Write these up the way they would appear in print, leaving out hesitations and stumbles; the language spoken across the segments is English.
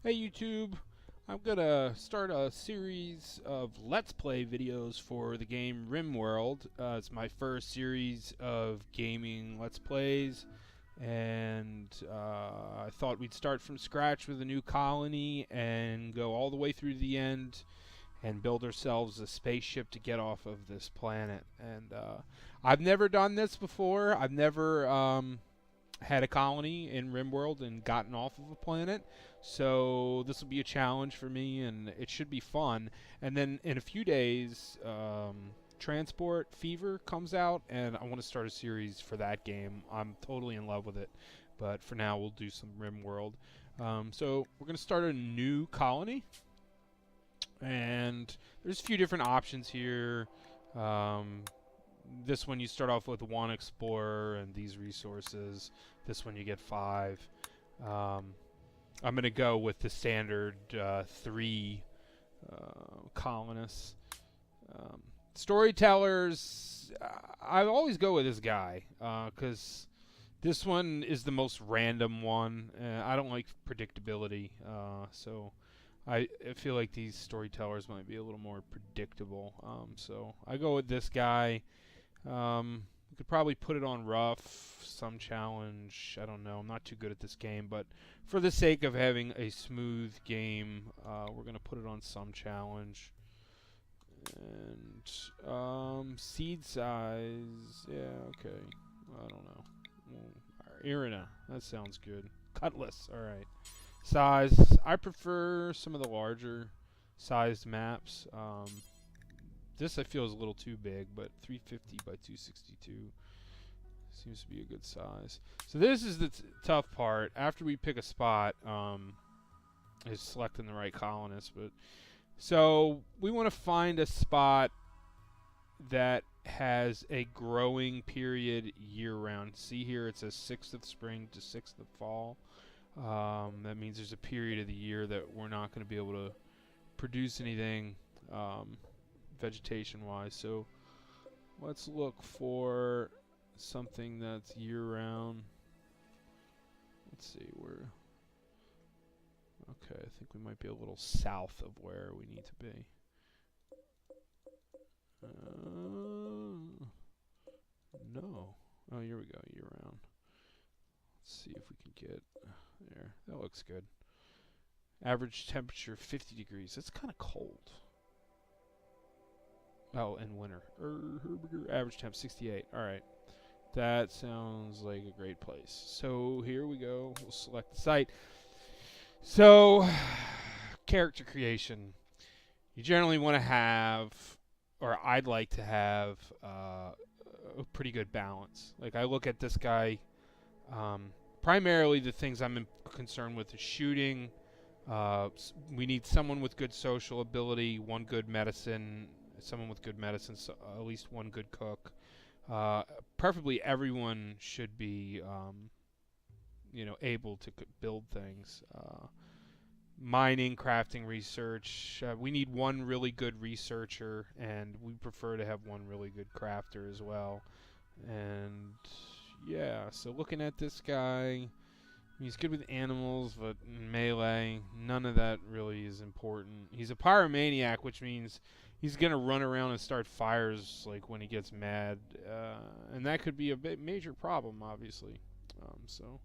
Hey YouTube, I'm gonna start a series of Let's Play videos for the game Rimworld. It's my first series of gaming Let's Plays, and I thought we'd start from scratch with a new colony and go all the way through to the end and build ourselves a spaceship to get off of this planet. And I've never done this before. I've never had a colony in Rimworld and gotten off of a planet, so this will be a challenge for me, and it should be fun. And then in a few days, Transport Fever comes out, and I want to start a series for that game. I'm totally in love with it, but for now we'll do some Rimworld. So we're going to start a new colony, and there's a few different options here. This one you start off with one explorer and these resources. This one you get 5. I'm going to go with the standard 3 colonists. Storytellers, I always go with this guy because this one is the most random one. I don't like predictability, so I feel like these storytellers might be a little more predictable. So I go with this guy. We could probably put it on rough, some challenge. I don't know. I'm not too good at this game, but for the sake of having a smooth game, we're going to put it on some challenge. And seed size, yeah, okay. I don't know. Irina, that sounds good. Cutlass, all right. Size, I prefer some of the larger sized maps. This I feel is a little too big, but 350 by 262 seems to be a good size. So this is the tough part. After we pick a spot, is selecting the right colonist. But so we want to find a spot that has a growing period year-round. See here, it says 6th of spring to 6th of fall. That means there's a period of the year that we're not going to be able to produce anything vegetation-wise. So let's look for something that's year-round. Let's see, where. Okay, I think we might be a little south of where we need to be. No. Oh, here we go, year-round. Let's see if we can get there. That looks good. Average temperature 50 degrees. That's kind of cold. Oh, in winter. Average temp 68. Alright. That sounds like a great place. So here we go. We'll select the site. So, character creation. You generally want to have, or I'd like to have, a pretty good balance. Like, I look at this guy, primarily the things I'm concerned with is shooting. We need someone with good social ability, one good medicine, someone with good medicine, so at least one good cook. Preferably everyone should be, able to build things. Mining, crafting, research. We need one really good researcher, and we prefer to have one really good crafter as well. And yeah, so looking at this guy, he's good with animals, but melee, none of that really is important. He's a pyromaniac, which means he's going to run around and start fires like when he gets mad. And that could be a major problem, obviously. So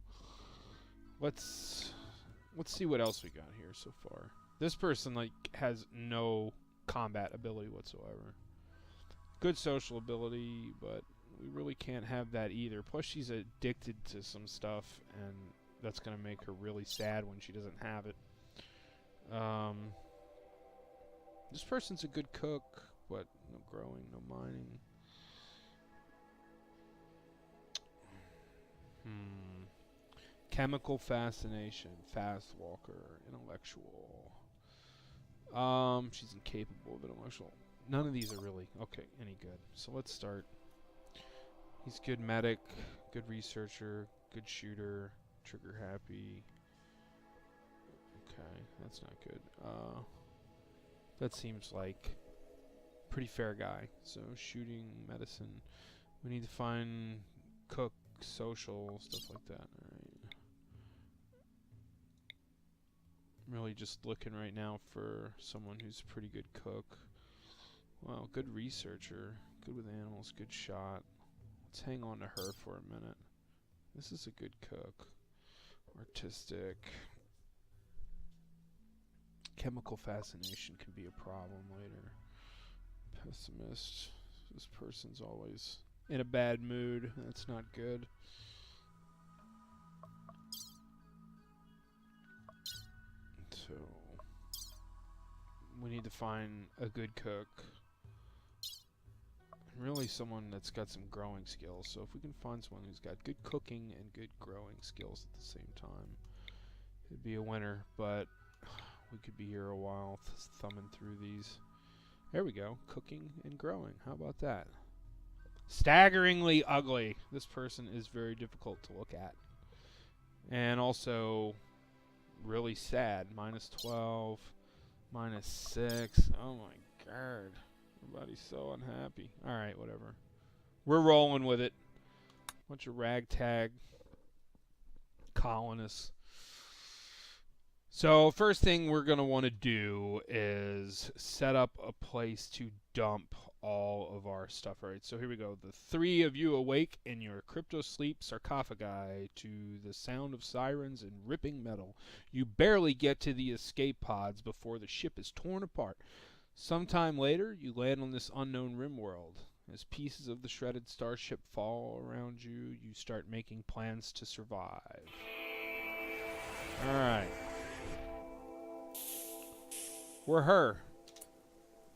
let's see what else we got here so far. This person has no combat ability whatsoever. Good social ability, but we really can't have that either. Plus she's addicted to some stuff, and that's going to make her really sad when she doesn't have it. This person's a good cook, but no growing, no mining. Chemical fascination, fast walker, intellectual. She's incapable of intellectual. None of these are really any good. So let's start. He's good medic, good researcher, good shooter, trigger happy. Okay, that's not good. That seems like pretty fair guy. So shooting, medicine. We need to find cook, social, stuff like that. Alright. I'm really just looking right now for someone who's a pretty good cook. Wow, good researcher. Good with animals, good shot. Let's hang on to her for a minute. This is a good cook. Artistic. Chemical fascination can be a problem later. Pessimist. This person's always in a bad mood. That's not good. So we need to find a good cook. Really someone that's got some growing skills. So if we can find someone who's got good cooking and good growing skills at the same time, it'd be a winner. But we could be here a while thumbing through these. There we go. Cooking and growing. How about that? Staggeringly ugly. This person is very difficult to look at. And also really sad. -12. -6. Oh my god. Everybody's so unhappy. Alright, whatever. We're rolling with it. Bunch of ragtag colonists. So first thing we're going to want to do is set up a place to dump all of our stuff. All right, so here we go. The three of you awake in your crypto-sleep sarcophagi to the sound of sirens and ripping metal. You barely get to the escape pods before the ship is torn apart. Sometime later, you land on this unknown Rimworld. As pieces of the shredded starship fall around you, you start making plans to survive. All right. We're her.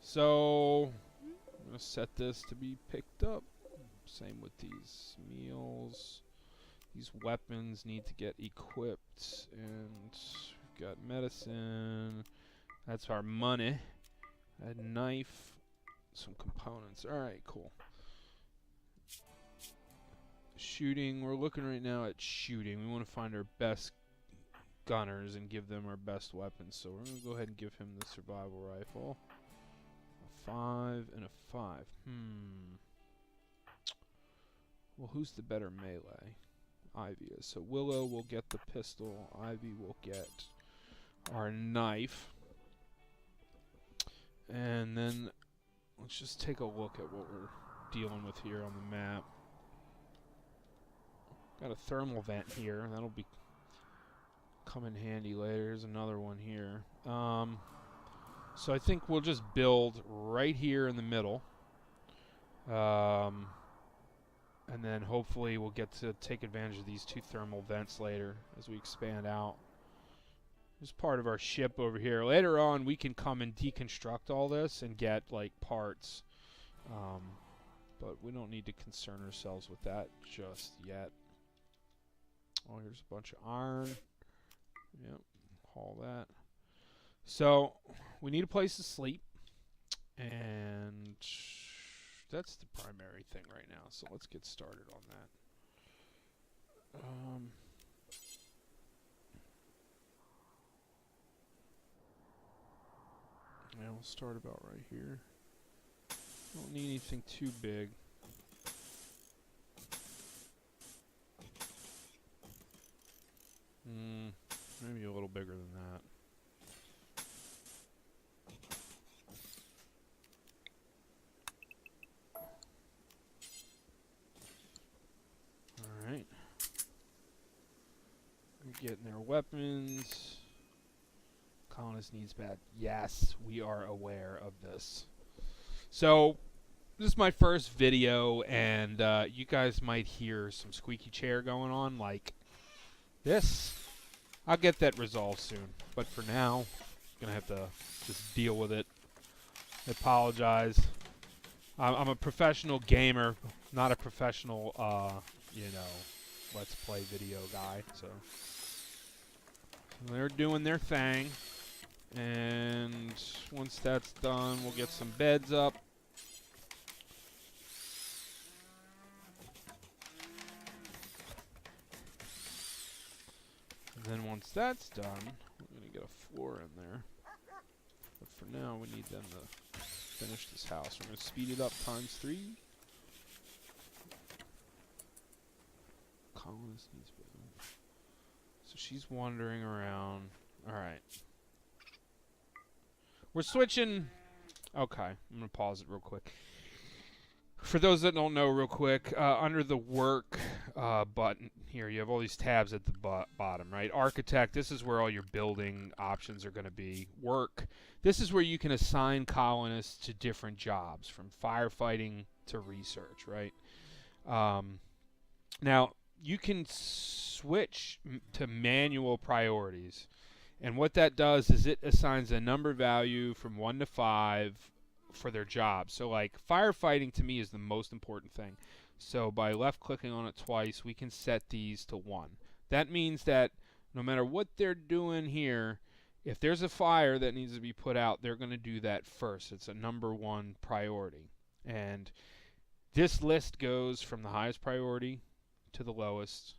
So I'm going to set this to be picked up. Same with these meals. These weapons need to get equipped. And we've got medicine. That's our money. A knife. Some components. Alright, cool. Shooting. We're looking right now at shooting. We want to find our best gunners and give them our best weapons. So we're going to go ahead and give him the survival rifle. A 5 and a 5. Well, who's the better melee? Ivy is. So Willow will get the pistol. Ivy will get our knife. And then let's just take a look at what we're dealing with here on the map. Got a thermal vent here. That'll be come in handy later. There's another one here. So I think we'll just build right here in the middle. And then hopefully we'll get to take advantage of these two thermal vents later as we expand out. There's part of our ship over here. Later on we can come and deconstruct all this and get like parts. But we don't need to concern ourselves with that just yet. Oh, here's a bunch of iron. Yep, haul that. So we need a place to sleep, and that's the primary thing right now. So let's get started on that. Yeah, we'll start about right here. Don't need anything too big. Maybe a little bigger than that. Alright. We're getting their weapons. Colonist needs bad. Yes, we are aware of this. So, this is my first video, and you guys might hear some squeaky chair going on, like this. I'll get that resolved soon, but for now, I'm gonna have to just deal with it. I apologize. I'm a professional gamer, not a professional, you know, let's play video guy. So they're doing their thing, and once that's done, we'll get some beds up. And then once that's done, we're going to get a floor in there. But for now, we need them to finish this house. We're going to speed it up ×3. Colonist needs better. So she's wandering around. Alright. We're switching. Okay, I'm going to pause it real quick. For those that don't know real quick, under the work button here, you have all these tabs at the bottom, right? Architect, this is where all your building options are going to be. Work, this is where you can assign colonists to different jobs, from firefighting to research, right? Now, you can switch to manual priorities. And what that does is it assigns a number value from 1 to 5 for their job. So like firefighting to me is the most important thing. So by left clicking on it twice, we can set these to 1. That means that no matter what they're doing here, if there's a fire that needs to be put out, they're going to do that first. It's a number 1 priority. And this list goes from the highest priority to the lowest.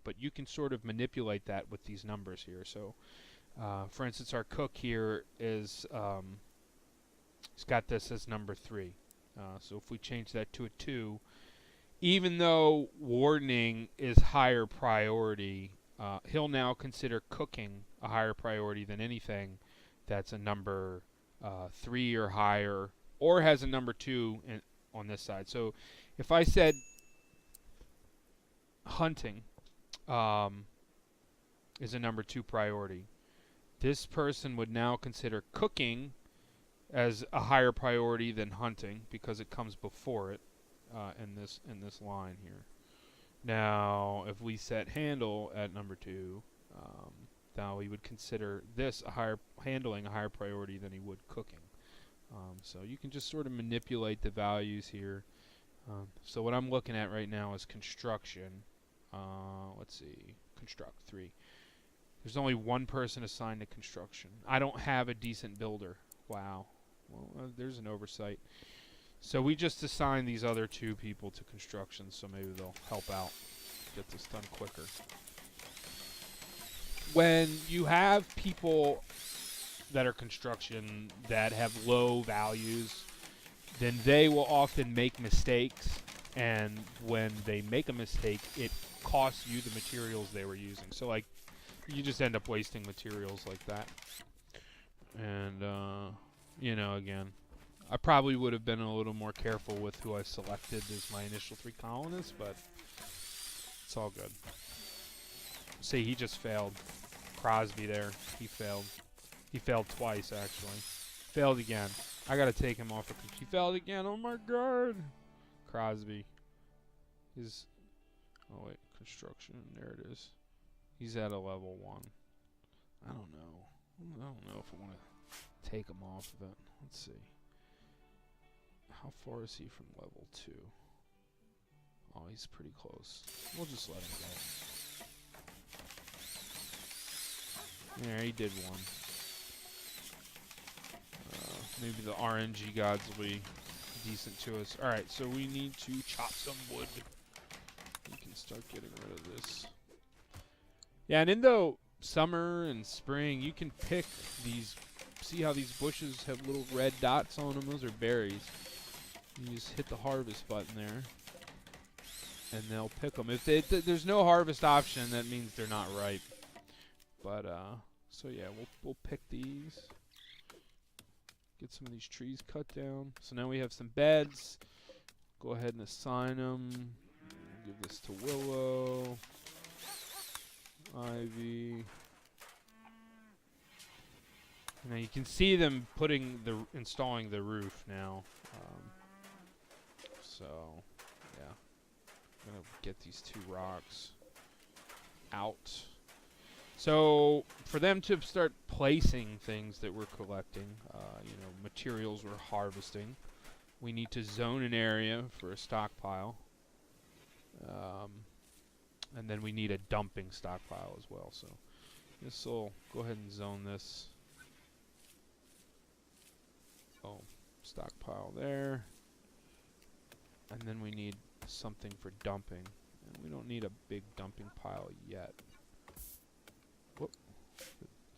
But you can sort of manipulate that with these numbers here. So for instance, our cook here is he's got this as number 3. So if we change that to a 2, even though wardening is higher priority, he'll now consider cooking a higher priority than anything that's a number 3 or higher, or has a number 2 on this side. So if I said hunting is a number 2 priority, this person would now consider cooking as a higher priority than hunting because it comes before it in this line here. Now, if we set handle at number 2, now he would consider this handling a higher priority than he would cooking. So you can just sort of manipulate the values here. So what I'm looking at right now is construction. Let's see, construct 3. There's only 1 person assigned to construction. I don't have a decent builder. Wow. Well, there's an oversight. So we just assigned these other 2 people to construction, so maybe they'll help out, get this done quicker. When you have people that are construction that have low values, then they will often make mistakes, and when they make a mistake, it costs you the materials they were using. So like, you just end up wasting materials like that. And you know, again, I probably would have been a little more careful with who I selected as my initial 3 colonists, but it's all good. See, he just failed. Crosby there, he failed. He failed twice, actually. Failed again. I gotta take him off. He failed again. Oh my god. Crosby. Oh wait, construction. There it is. He's at a level 1. I don't know if I want to take him off of it. Let's see. How far is he from level 2? Oh, he's pretty close. We'll just let him go. There, he did 1. Maybe the RNG gods will be decent to us. Alright, so we need to chop some wood. We can start getting rid of this. Yeah, and in the summer and spring, you can pick these. See how these bushes have little red dots on them? Those are berries. You just hit the harvest button there, and they'll pick them. If there's no harvest option, that means they're not ripe. But so yeah, we'll pick these. Get some of these trees cut down. So now we have some beds. Go ahead and assign them. Give this to Willow. Ivy. Now you can see them installing the roof now. So yeah, I'm gonna get these 2 rocks out. So for them to start placing things that we're collecting, materials we're harvesting, we need to zone an area for a stockpile. And then we need a dumping stockpile as well. So this will go ahead and zone this. Oh, stockpile there. And then we need something for dumping. And we don't need a big dumping pile yet. Whoop.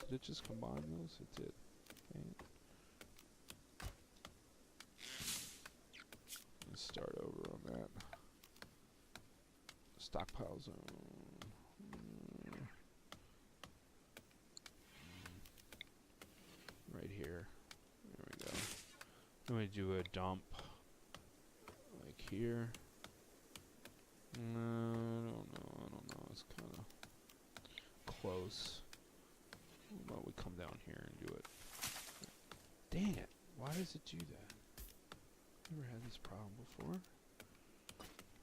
Did it just combine those? It did. Okay. stockpile zone. Right here. There we go. Then we do a dump. Like here. No, I don't know. It's kind of close. How about we come down here and do it? Dang it. Why does it do that? Never had this problem before.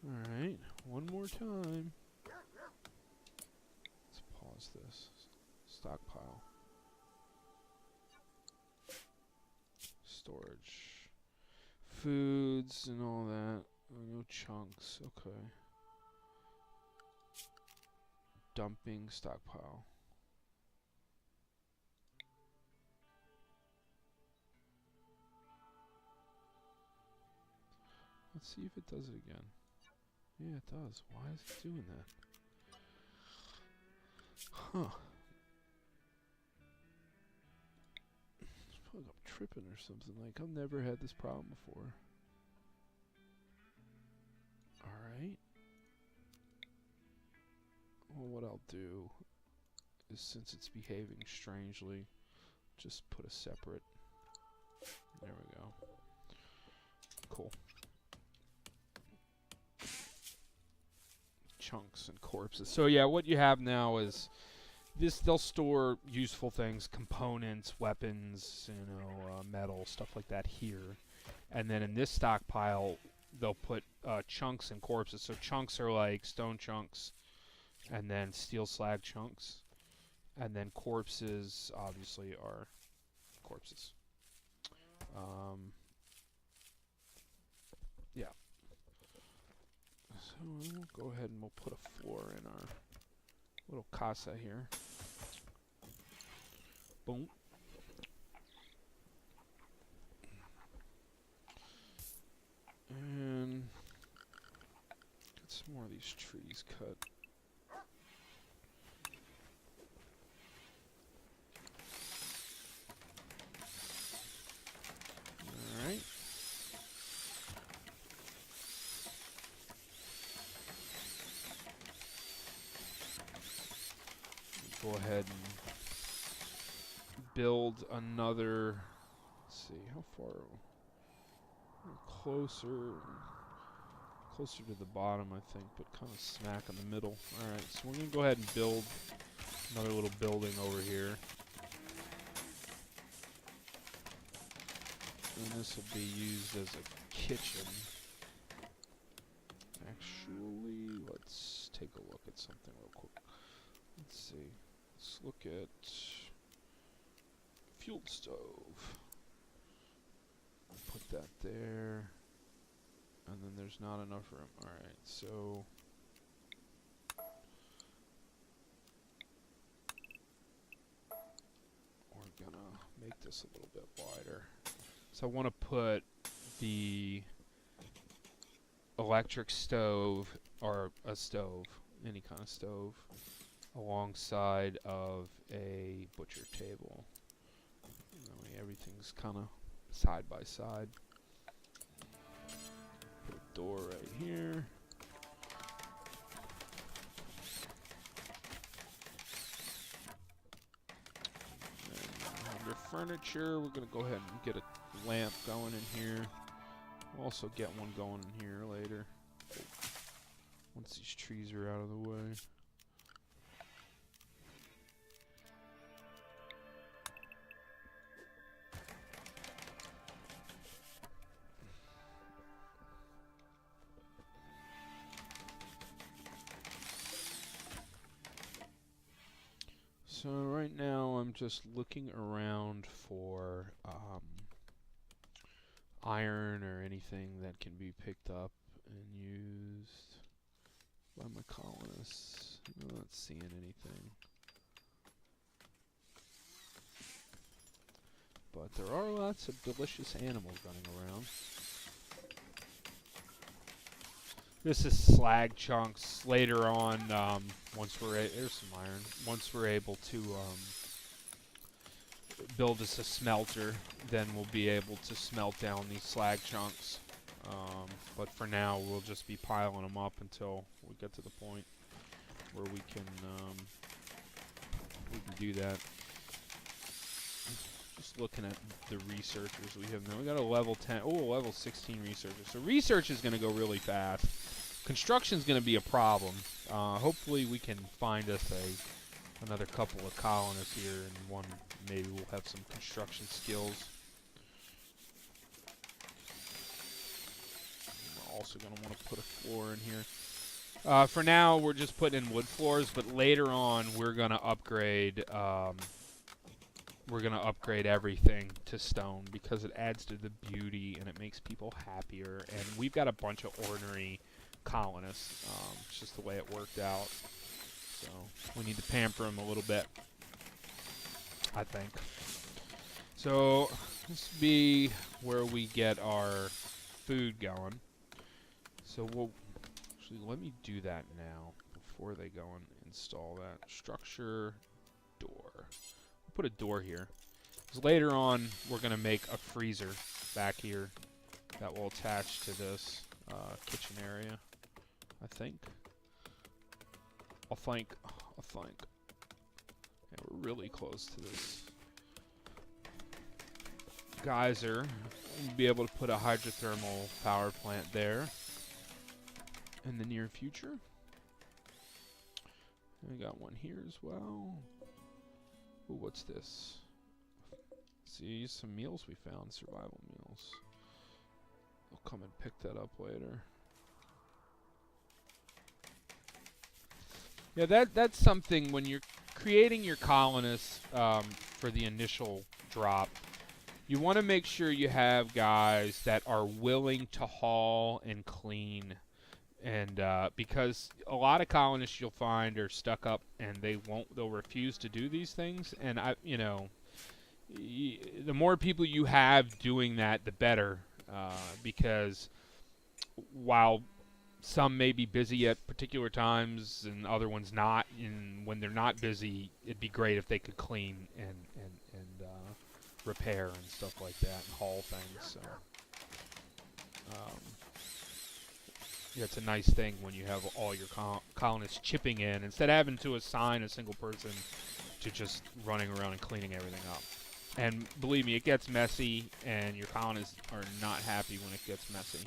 Alright, one more time. Let's pause this. Stockpile. Storage. Foods and all that. Oh, no chunks. Okay. Dumping stockpile. Let's see if it does it again. Yeah, it does. Why is it doing that? Huh. It's probably I'm tripping or something. Like, I've never had this problem before. Alright. Well, what I'll do is, since it's behaving strangely, just put a separate... There we go. Cool. Chunks and corpses. So yeah, what you have now is this. They'll store useful things, components, weapons, metal, stuff like that here, and then in this stockpile they'll put chunks and corpses. So chunks are like stone chunks, and then steel slag chunks, and then corpses obviously are corpses. Yeah. So we'll go ahead and we'll put a floor in our little casa here. Boom. And get some more of these trees cut. Alright. Go ahead and build another. Let's see, how far? Closer to the bottom, I think, but kind of smack in the middle. Alright, so we're going to go ahead and build another little building over here. And this will be used as a kitchen. Actually, let's take a look at something real quick. Let's see. Let's look at fuel stove. Put that there. And then there's not enough room. Alright, so we're gonna make this a little bit wider. So I want to put the electric stove, or a stove, any kind of stove, alongside of a butcher table. Everything's kind of side by side. Put a door right here. And under furniture, we're going to go ahead and get a lamp going in here. We'll also get one going in here later, once these trees are out of the way. So right now I'm just looking around for iron or anything that can be picked up and used by my colonists. I'm not seeing anything. But there are lots of delicious animals running around. This is slag chunks. Later on, once we're there's some iron. Once we're able to build us a smelter, then we'll be able to smelt down these slag chunks. But for now, we'll just be piling them up until we get to the point where we can do that. Just looking at the researchers we have now. We got a level 10, level 16 researchers. So research is going to go really fast. Construction is going to be a problem. Hopefully we can find us another couple of colonists here, and one maybe we'll have some construction skills. We're also going to want to put a floor in here. For now, we're just putting in wood floors, but later on we're going to upgrade. We're going to upgrade everything to stone because it adds to the beauty and it makes people happier. And we've got a bunch of ordinary colonists. It's just the way it worked out. So we need to pamper them a little bit, I think. So this will be where we get our food going. So we'll actually let me do that now before they go and install that. Structure, door. Put a door here. Because later on, we're going to make a freezer back here that will attach to this kitchen area, I think. I think. Yeah, we're really close to this geyser. We'll be able to put a hydrothermal power plant there in the near future. We got one here as well. Ooh, what's this? See, some meals we found, survival meals. I'll come and pick that up later. Yeah, that's something when you're creating your colonists for the initial drop. You want to make sure you have guys that are willing to haul and clean. And because a lot of colonists you'll find are stuck up and they'll refuse to do these things. And the more people you have doing that, the better. Because while some may be busy at particular times and other ones not, and when they're not busy, it'd be great if they could clean and repair and stuff like that and haul things. So. Yeah, it's a nice thing when you have all your colonists chipping in instead of having to assign a single person to just running around and cleaning everything up. And believe me, it gets messy, and your colonists are not happy when it gets messy.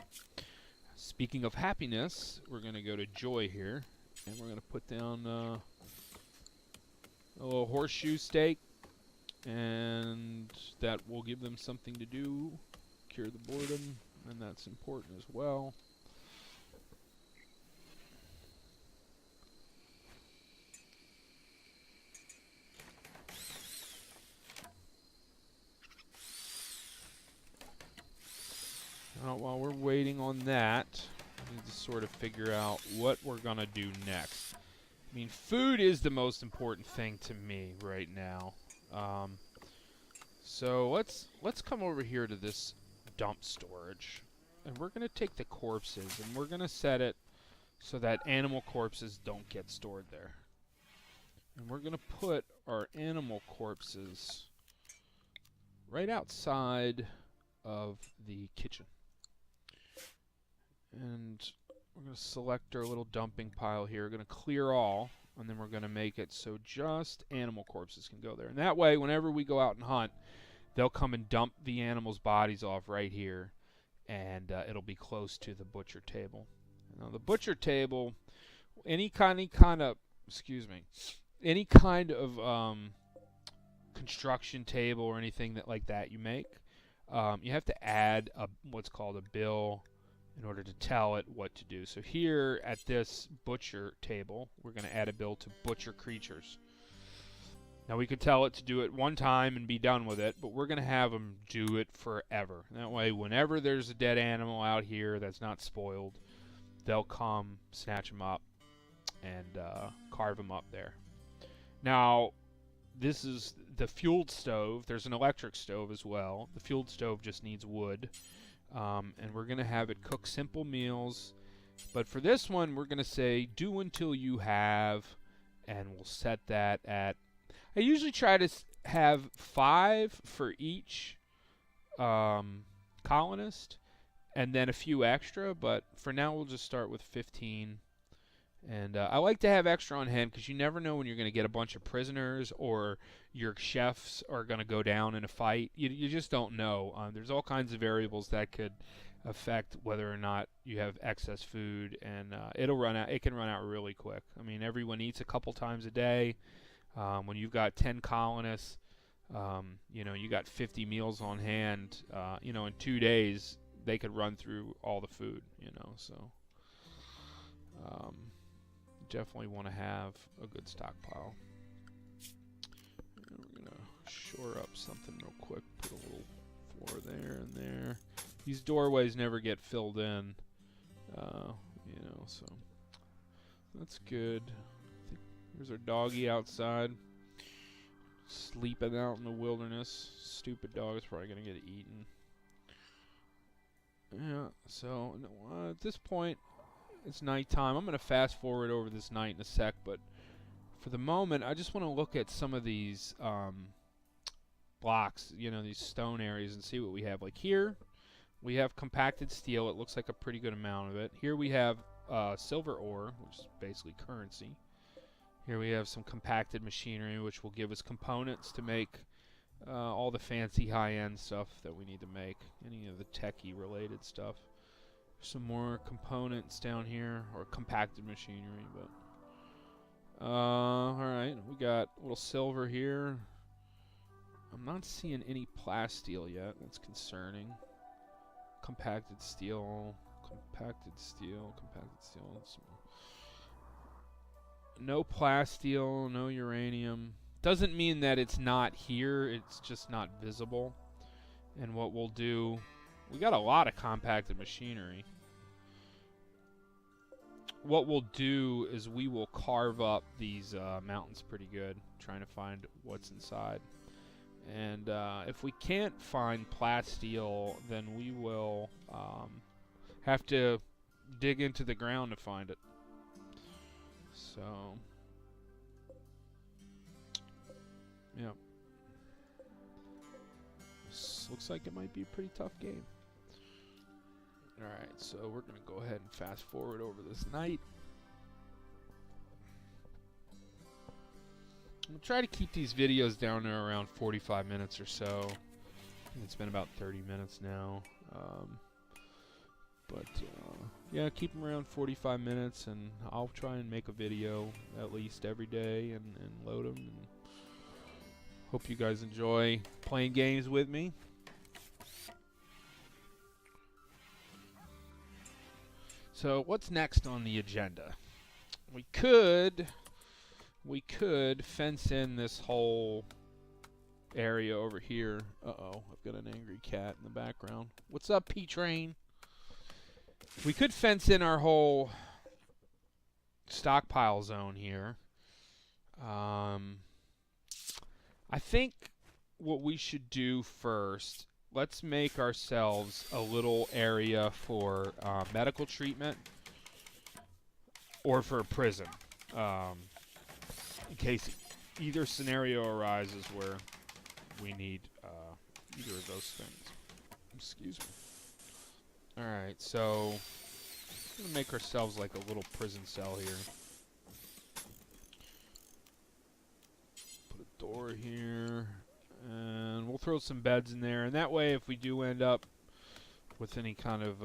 Speaking of happiness, we're going to go to joy here, and we're going to put down a little horseshoe stake, and that will give them something to do, cure the boredom, and that's important as well. While we're waiting on that, we need to sort of figure out what we're going to do next. I mean, food is the most important thing to me right now. So let's come over here to this dump storage. And we're going to take the corpses, and we're going to set it so that animal corpses don't get stored there. And we're going to put our animal corpses right outside of the kitchen. And we're going to select our little dumping pile here. We're going to clear all, and then we're going to make it so just animal corpses can go there. And that way, whenever we go out and hunt, they'll come and dump the animals' bodies off right here, and it'll be close to the butcher table. Now, the butcher table, any kind of construction table or anything like that you make, you have to add what's called a bill in order to tell it what to do. So here at this butcher table, we're going to add a bill to butcher creatures. Now we could tell it to do it one time and be done with it, but we're going to have them do it forever. That way, whenever there's a dead animal out here that's not spoiled, they'll come, snatch them up, and carve them up there. Now, this is the fueled stove. There's an electric stove as well. The fueled stove just needs wood. And we're going to have it cook simple meals. But for this one, we're going to say, do until you have, and we'll set that at, I usually try to have 5 for each colonist, and then a few extra, but for now we'll just start with 15. And I like to have extra on hand because you never know when you're going to get a bunch of prisoners or your chefs are going to go down in a fight. You just don't know. There's all kinds of variables that could affect whether or not you have excess food, and it'll run out. It can run out really quick. I mean, everyone eats a couple times a day. When you've got 10 colonists, you got 50 meals on hand. In 2 days they could run through all the food. So. Definitely want to have a good stockpile. And we're going to shore up something real quick. Put a little floor there and there. These doorways never get filled in, so that's good. I think there's our doggy outside, sleeping out in the wilderness. Stupid dog is probably going to get eaten. Yeah, so at this point, it's nighttime. I'm going to fast forward over this night in a sec, but for the moment, I just want to look at some of these blocks, these stone areas, and see what we have. Like here, we have compacted steel. It looks like a pretty good amount of it. Here we have silver ore, which is basically currency. Here we have some compacted machinery, which will give us components to make all the fancy high-end stuff that we need to make, any of the techie-related stuff. Some more components down here, or compacted machinery, but alright, we got a little silver here. I'm not seeing any plasteel yet. That's concerning. Compacted steel. No plasteel, no uranium. Doesn't mean that it's not here, it's just not visible. And what we'll do, we got a lot of compacted machinery. What we'll do is we will carve up these mountains pretty good, trying to find what's inside. And if we can't find plasteel, then we will have to dig into the ground to find it. So, yeah. This looks like it might be a pretty tough game. Alright, so we're going to go ahead and fast forward over this night. I'll try to keep these videos down to around 45 minutes or so. It's been about 30 minutes now. Yeah, keep them around 45 minutes, and I'll try and make a video at least every day and load them. And hope you guys enjoy playing games with me. So what's next on the agenda? We could fence in this whole area over here. Uh-oh, I've got an angry cat in the background. What's up, P-Train? We could fence in our whole stockpile zone here. I think what we should do first, let's make ourselves a little area for medical treatment or for a prison, in case either scenario arises where we need either of those things. Excuse me. Alright, so we're going to make ourselves like a little prison cell here. Put a door here. And we'll throw some beds in there, and that way if we do end up with any kind of,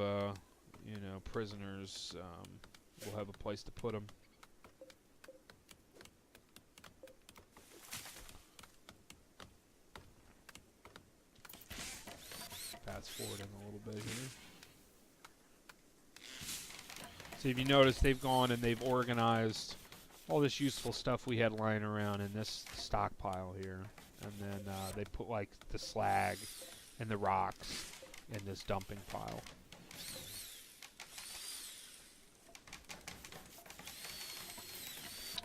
prisoners, we'll have a place to put them. Fast forwarding a little bit here. So if you notice, they've gone and they've organized all this useful stuff we had lying around in this stockpile here. And then they put like the slag and the rocks in this dumping pile.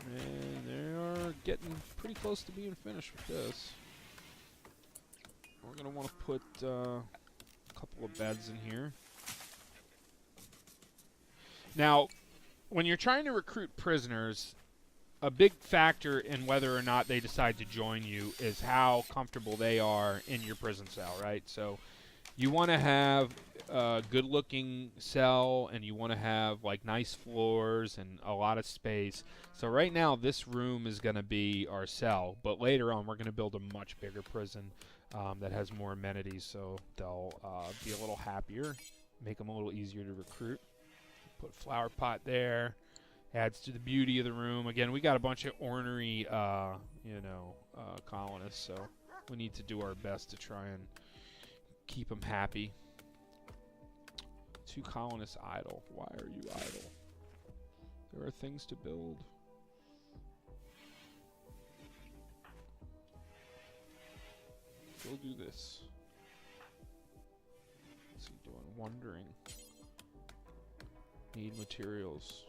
And they are getting pretty close to being finished with this. We're going to want to put a couple of beds in here. Now, when you're trying to recruit prisoners, a big factor in whether or not they decide to join you is how comfortable they are in your prison cell, right? So You want to have a good-looking cell, and you want to have like nice floors and a lot of space. So right now, this room is going to be our cell, but later on, we're going to build a much bigger prison that has more amenities, so they'll be a little happier, make them a little easier to recruit. Put a flower pot there. Adds to the beauty of the room. Again, we got a bunch of ornery, colonists, so we need to do our best to try and keep them happy. 2 colonists idle. Why are you idle? There are things to build. Go do this. What's he doing? Wondering. Need materials.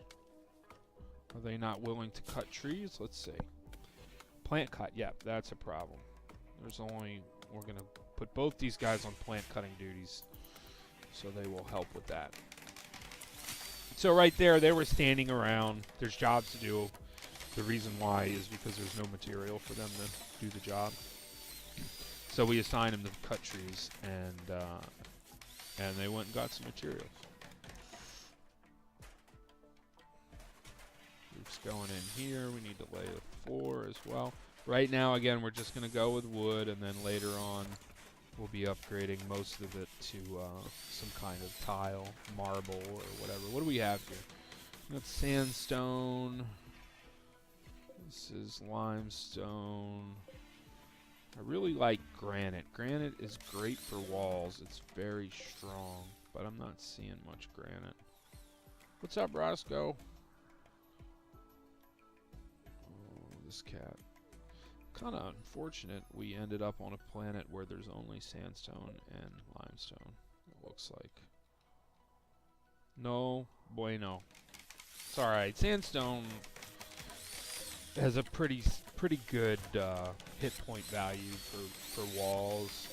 Are they not willing to cut trees? Let's see. Plant cut. Yep, that's a problem. We're going to put both these guys on plant cutting duties, so they will help with that. So right there, they were standing around. There's jobs to do. The reason why is because there's no material for them to do the job. So we assigned them to cut trees, and they went and got some materials. Roof's going in here. We need to lay the floor as well. Right now, again, we're just going to go with wood, and then later on, we'll be upgrading most of it to some kind of tile, marble, or whatever. What do we have here? We got sandstone. This is limestone. I really like granite. Granite is great for walls. It's very strong, but I'm not seeing much granite. What's up, Roscoe? Oh, this cat. Kind of unfortunate we ended up on a planet where there's only sandstone and limestone, it looks like. No bueno. It's alright. Sandstone has a pretty good hit point value for walls.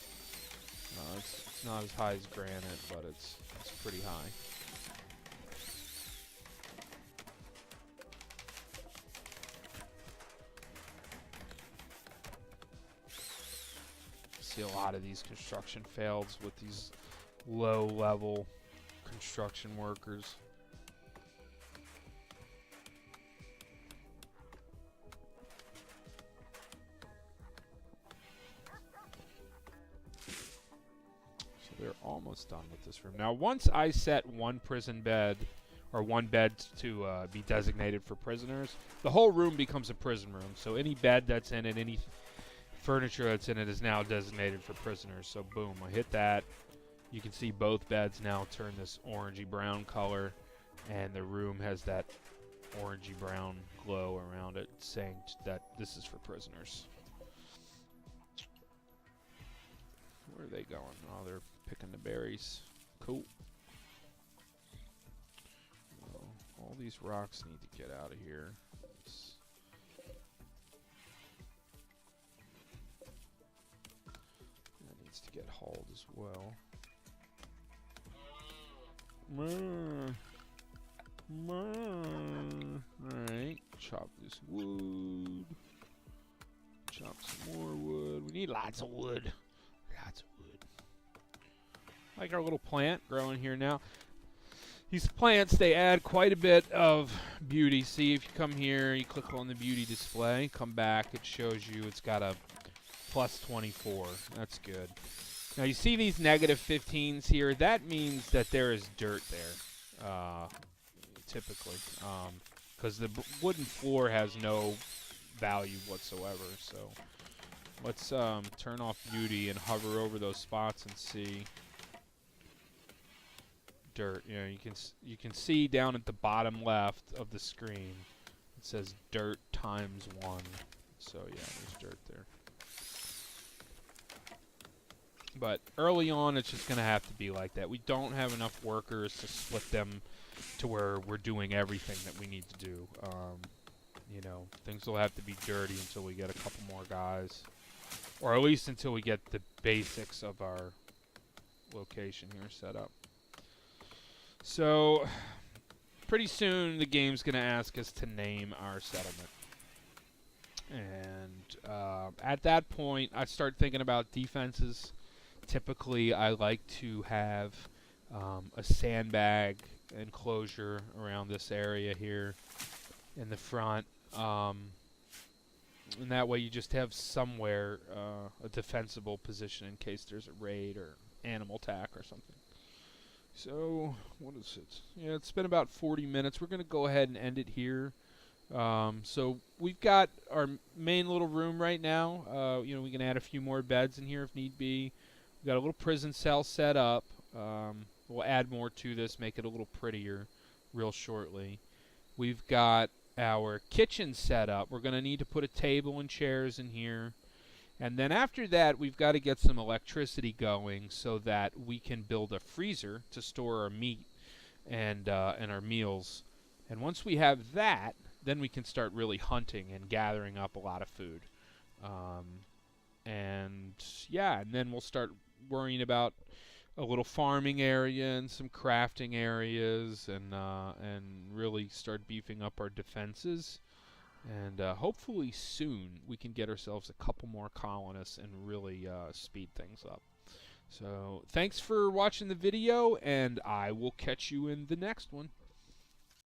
It's not as high as granite, but it's pretty high. See a lot of these construction fails with these low-level construction workers. So they're almost done with this room. Now, once I set one prison bed, or one bed to be designated for prisoners, the whole room becomes a prison room. So any bed that's in it, any furniture that's in it is now designated for prisoners. So boom, I hit that. You can see both beds now turn this orangey brown color, and the room has that orangey brown glow around it, saying that this is for prisoners. Where are they going? Oh, they're picking the berries. Cool. Well, all these rocks need to get out of here. To get hauled as well. Alright, chop this wood. Chop some more wood. We need lots of wood. Lots of wood. Like our little plant growing here now. These plants, they add quite a bit of beauty. See, if you come here, you click on the beauty display, come back, it shows you it's got a plus 24. That's good. Now you see these negative 15s here. That means that there is dirt there, typically, because the wooden floor has no value whatsoever. So let's turn off beauty and hover over those spots and see dirt. You know, you can see down at the bottom left of the screen it says dirt times 1. So yeah, there's dirt there. But early on, it's just going to have to be like that. We don't have enough workers to split them to where we're doing everything that we need to do. You know, things will have to be dirty until we get a couple more guys. Or at least until we get the basics of our location here set up. So, pretty soon the game's going to ask us to name our settlement. And at that point, I start thinking about defenses. typically I like to have a sandbag enclosure around this area here in the front. And that way you just have somewhere a defensible position in case there's a raid or animal attack or something. So, what is it? Yeah, it's been about 40 minutes. We're going to go ahead and end it here. So we've got our main little room right now. We can add a few more beds in here if need be. We've got a little prison cell set up. We'll add more to this, make it a little prettier real shortly. We've got our kitchen set up. We're going to need to put a table and chairs in here. And then after that, we've got to get some electricity going so that we can build a freezer to store our meat and our meals. And once we have that, then we can start really hunting and gathering up a lot of food. And then we'll start worrying about a little farming area and some crafting areas, and really start beefing up our defenses. And hopefully soon we can get ourselves a couple more colonists and really speed things up. So thanks for watching the video, and I will catch you in the next one.